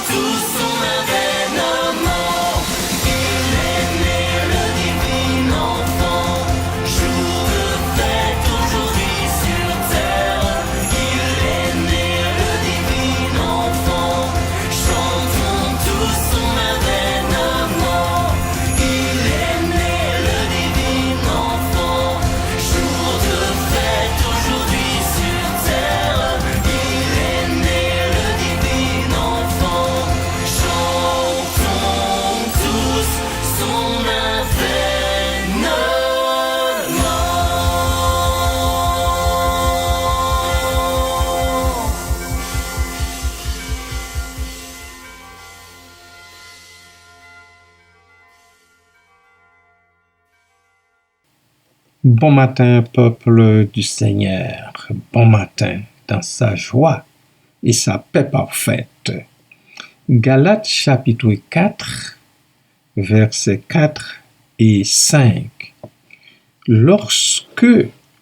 tout son avènement. Il est né le divin enfant, jour de fête aujourd'hui sur terre. Il est né le divin enfant, chantons tout son avènement. Il est né le divin enfant, jour de fête aujourd'hui sur terre. Il est né le divin enfant, chantons tous son avènement. Bon matin, peuple du Seigneur. Bon matin dans sa joie et sa paix parfaite. Galates chapitre 4, versets 4 et 5. Lorsque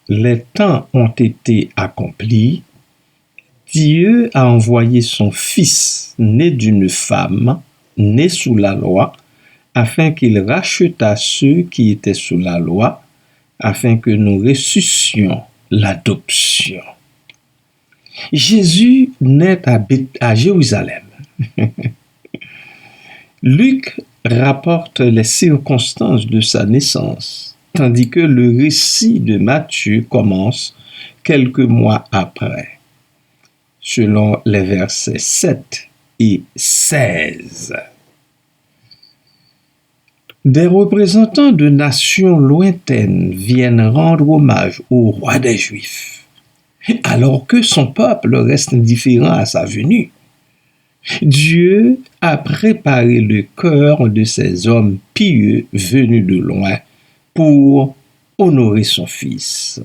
les temps ont été accomplis, Dieu a envoyé son Fils, né d'une femme, né sous la loi, afin qu'il rachetât ceux qui étaient sous la loi, afin que nous ressuscions l'adoption. Jésus naît à Jérusalem. Luc rapporte les circonstances de sa naissance, tandis que le récit de Matthieu commence quelques mois après, selon les versets 7 et 16. Des représentants de nations lointaines viennent rendre hommage au roi des Juifs, alors que son peuple reste indifférent à sa venue. Dieu a préparé le cœur de ces hommes pieux venus de loin pour honorer son Fils.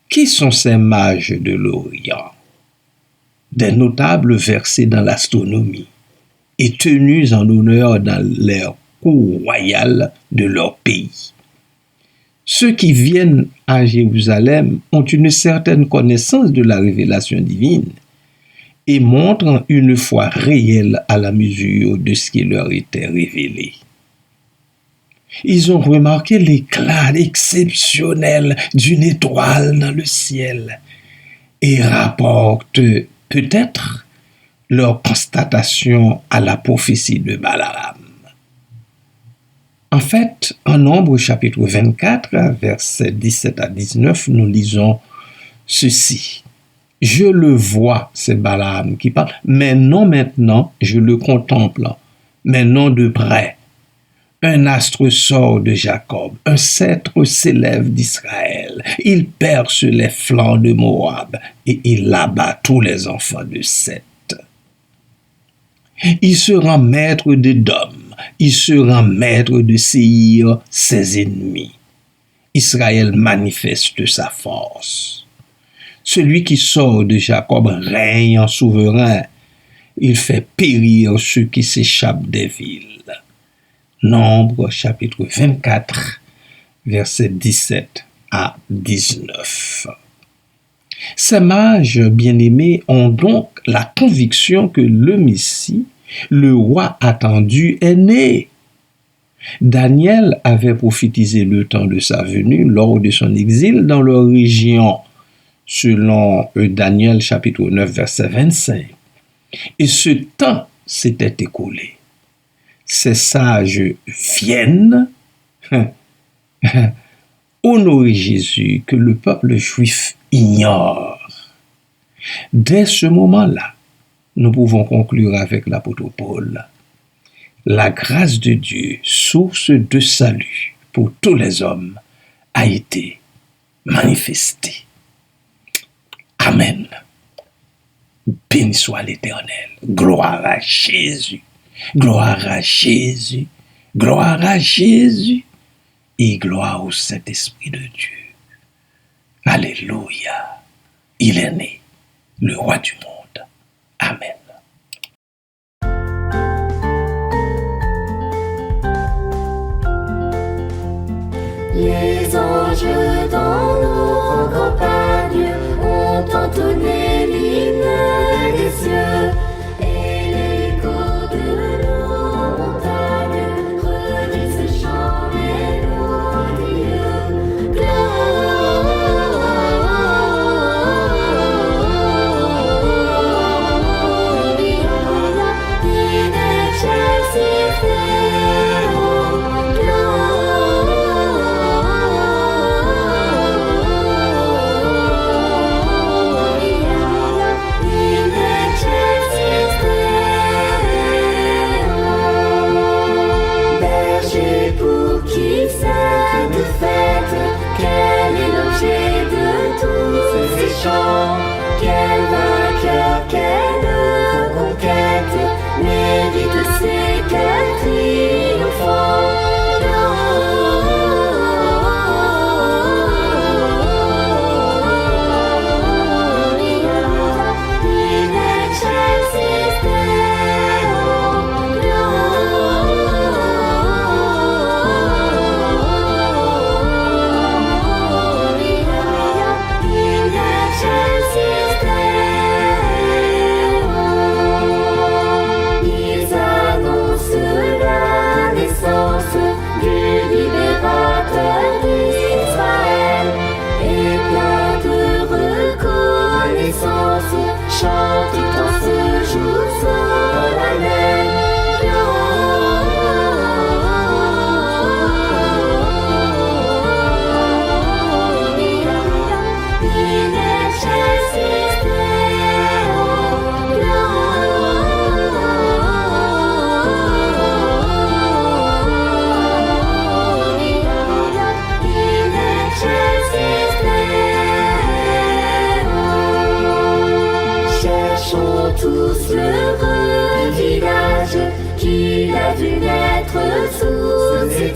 Qui sont ces mages de l'Orient? Des notables versés dans l'astronomie et tenus en honneur dans les cours royales de leur pays. Ceux qui viennent à Jérusalem ont une certaine connaissance de la révélation divine et montrent une foi réelle à la mesure de ce qui leur était révélé. Ils ont remarqué l'éclat exceptionnel d'une étoile dans le ciel et rapportent peut-être leur constatation à la prophétie de Balaam. En fait, en Nombre chapitre 24, versets 17 à 19, nous lisons ceci. « Je le vois, c'est Balaam qui parle, mais non maintenant, je le contemple, mais non de près. Un astre sort de Jacob, un sceptre s'élève d'Israël. Il perce les flancs de Moab et il abat tous les enfants de Seth. Il sera maître d'Édom, il sera maître de Séhir, ses ennemis. Israël manifeste sa force. Celui qui sort de Jacob règne en souverain. Il fait périr ceux qui s'échappent des villes. Nombre chapitre 24, versets 17 à 19. Ces mages bien-aimés ont donc la conviction que le Messie, le roi attendu, est né. Daniel avait prophétisé le temps de sa venue lors de son exil dans leur région, selon Daniel chapitre 9, verset 25. Et ce temps s'était écoulé. Ces sages viennent honorer Jésus que le peuple juif ignore. Dès ce moment-là, nous pouvons conclure avec l'apôtre Paul. La grâce de Dieu, source de salut pour tous les hommes, a été manifestée. Amen. Béni soit l'Éternel. Gloire à Jésus. Gloire à Jésus. Gloire à Jésus. Et gloire au Saint-Esprit de Dieu. Alléluia. Il est né, le roi du monde. Amen. Les anges dans nos campagnes ont entonné l'hymne des cieux.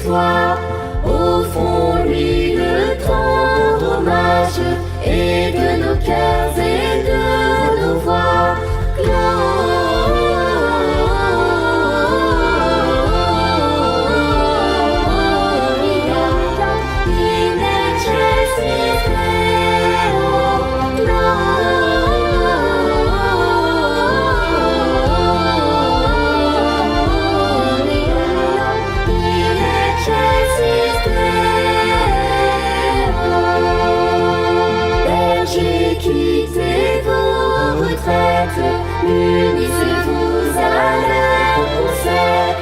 l'histoire. Au fond, lui, le tendre hommage et de nos cœurs et de nos voix. Quittez vos retraites, unissez-vous à leur concert,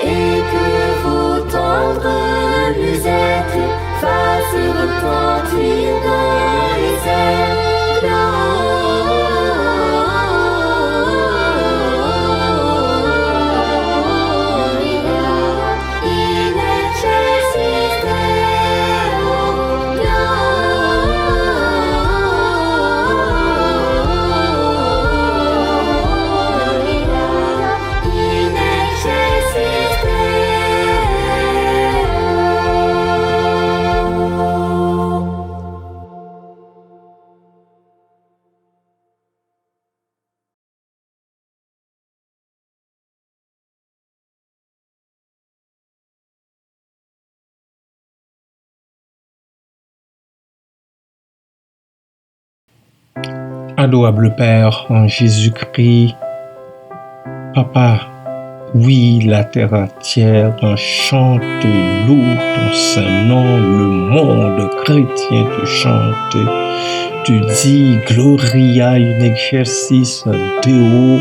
et que vos tendres musettes fassent retentir dans les airs. Adorable Père en Jésus-Christ, Papa, oui, la terre entière en chante, loue ton saint nom, le monde chrétien te chante. Tu dis Gloria in exercis Deo,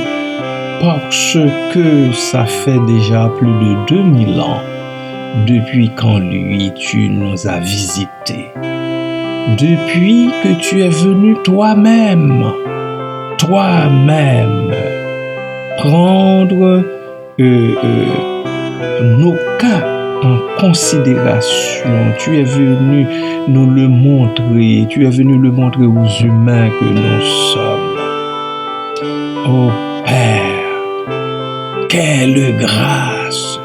parce que ça fait déjà plus de 2000 ans depuis quand lui tu nous as visités. Depuis que tu es venu toi-même prendre nos cas en considération. Tu es venu nous le montrer, tu es venu le montrer aux humains que nous sommes. Oh Père, quelle grâce!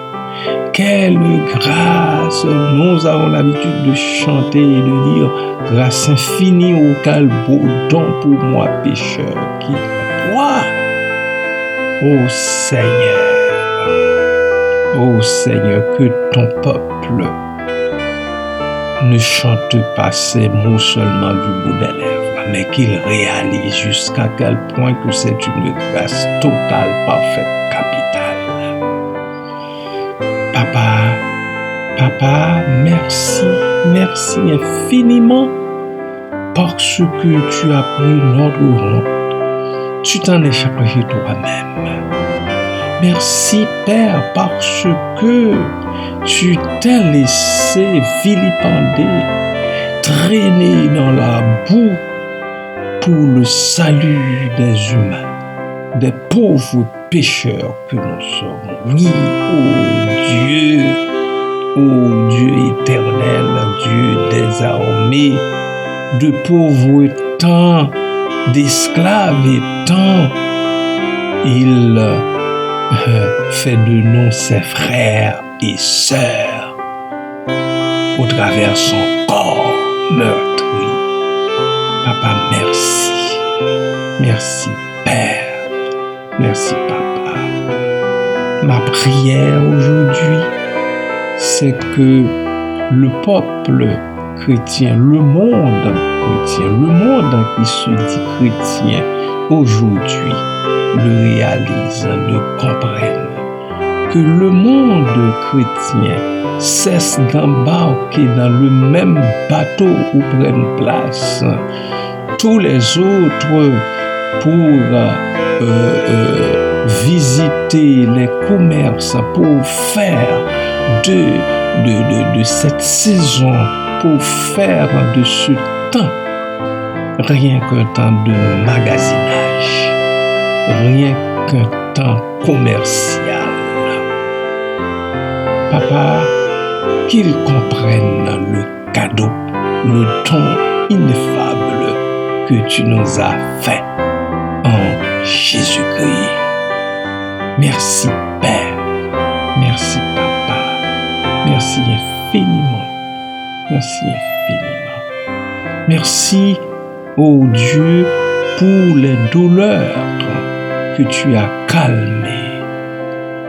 Quelle grâce! Nous avons l'habitude de chanter et de dire grâce infinie au calbo don pour moi pécheur qui croit. Ô Seigneur, que ton peuple ne chante pas ces mots seulement du bout des lèvres, mais qu'il réalise jusqu'à quel point que c'est une grâce totale, parfaite, capitale. Papa, merci infiniment parce que tu as pris notre honte. Tu t'en es chargé toi-même. Merci Père parce que tu t'es laissé vilipender, traîner dans la boue pour le salut des humains, des pauvres pécheurs que nous sommes. Oui, ô Dieu éternel, Dieu des armées, de pauvres temps, d'esclaves étant, il fait de nous ses frères et sœurs au travers son corps meurtri. Papa, merci. Merci Père. Merci Papa. Ma prière aujourd'hui, c'est que le peuple chrétien, le monde qui se dit chrétien aujourd'hui, le réalise, le comprenne. Que le monde chrétien cesse d'embarquer dans le même bateau où prennent place tous les autres pour visiter les commerces, pour faire de cette saison, pour faire de ce temps rien qu'un temps de magasinage, rien qu'un temps commercial. Papa, qu'ils comprennent le cadeau, le don ineffable que tu nous as fait en Jésus-Christ. Merci Père, merci Papa, merci Merci infiniment. Merci infiniment. Merci, ô Dieu, pour les douleurs que tu as calmées,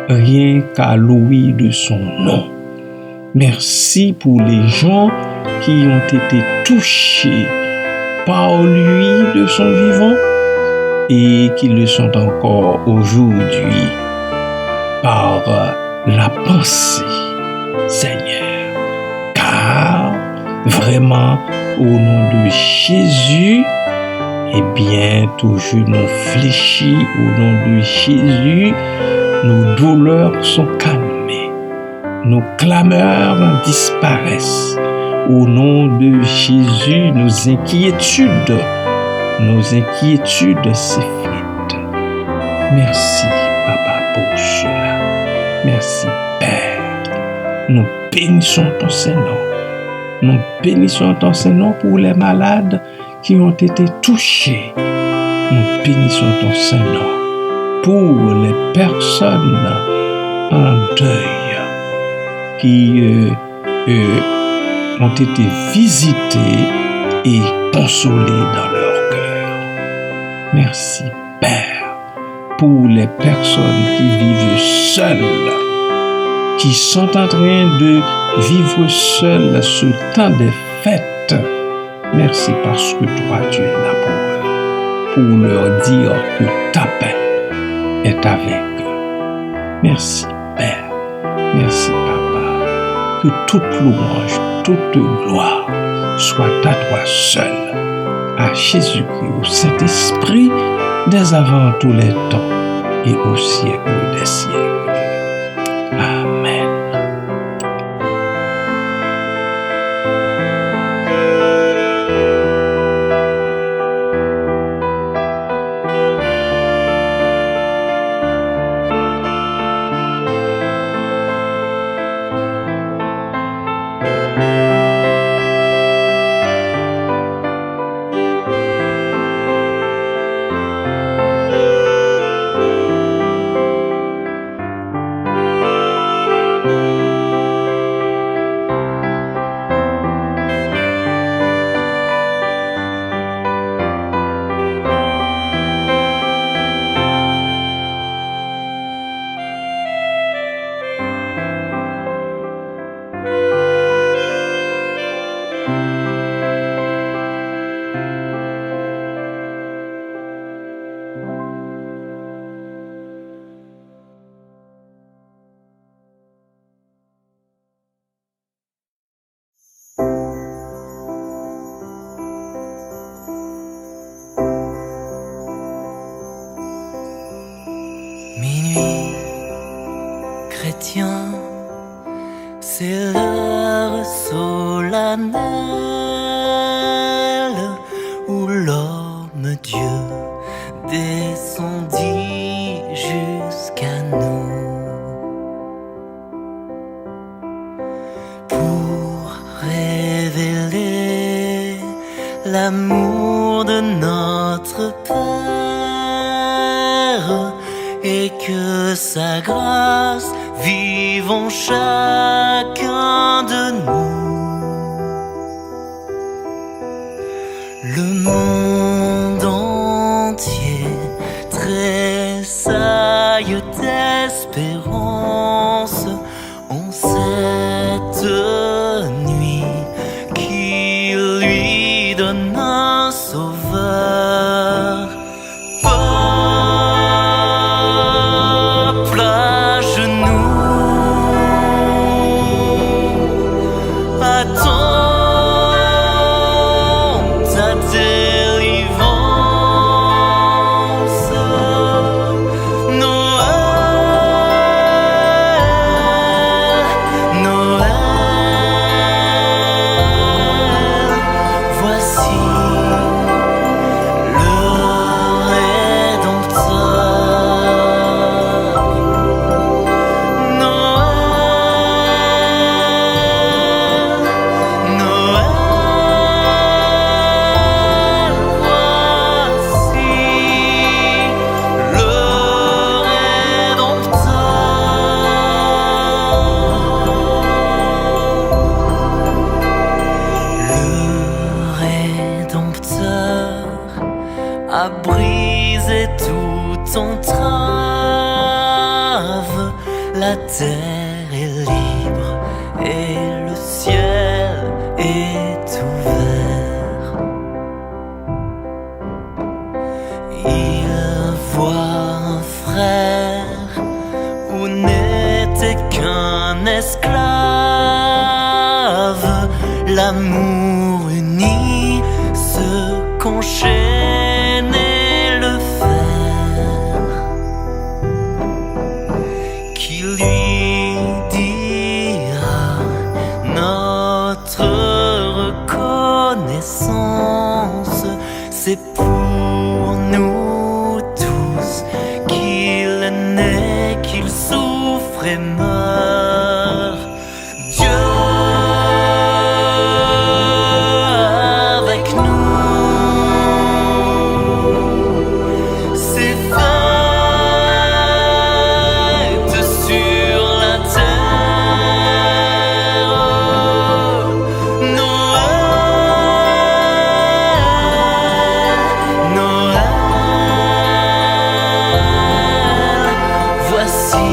rien qu'à louer de son nom. Merci pour les gens qui ont été touchés par lui de son vivant et qui le sont encore aujourd'hui par la pensée, Seigneur. Car vraiment, au nom de Jésus, eh bien, toujours nous fléchis au nom de Jésus, nos douleurs sont calmées, nos clameurs disparaissent. Au nom de Jésus, nos inquiétudes s'effritent. Merci, Papa, pour cela. Merci, Père. Nous bénissons ton Saint-Nom. Nous bénissons ton Saint-Nom pour les malades qui ont été touchés. Nous bénissons ton Saint-Nom pour les personnes en deuil qui ont été visitées et consolées dans leur cœur. Merci, Père, pour les personnes qui vivent seules, qui sont en train de vivre seules ce temps des fêtes. Merci parce que toi, tu es là pour leur dire que ta paix est avec eux. Merci, Père. Merci, Papa. Que toute louange, toute gloire soit à toi seul, à Jésus-Christ, au Saint-Esprit, dès avant tous les temps et au siècle des siècles. Amen. Minuit chrétien, c'est l'heure solennelle où l'homme Dieu descendit jusqu'à nous pour révéler l'amour de notre Père et que sa grâce vive en chacun de nous. Le monde entier tressaille d'espérance en cette nuit qui lui donne un sauveur. Peuple à genoux, attends ta délivrance. Noël, Noël la terre est libre et le ciel est ouvert. Il voit un frère où n'était qu'un esclave. L'amour unit ce qu'enchaînait le fer, qui lui dira notre reconnaissance, c'est pour nous tous qu'il est né, qu'il souffre et meurt. Dieu avec nous, c'est fête sur la terre. Noël, Noël, voici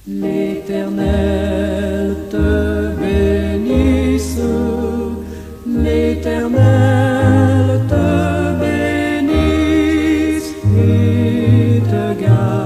L'Éternel te bénisse, l'Éternel te bénisse et te garde.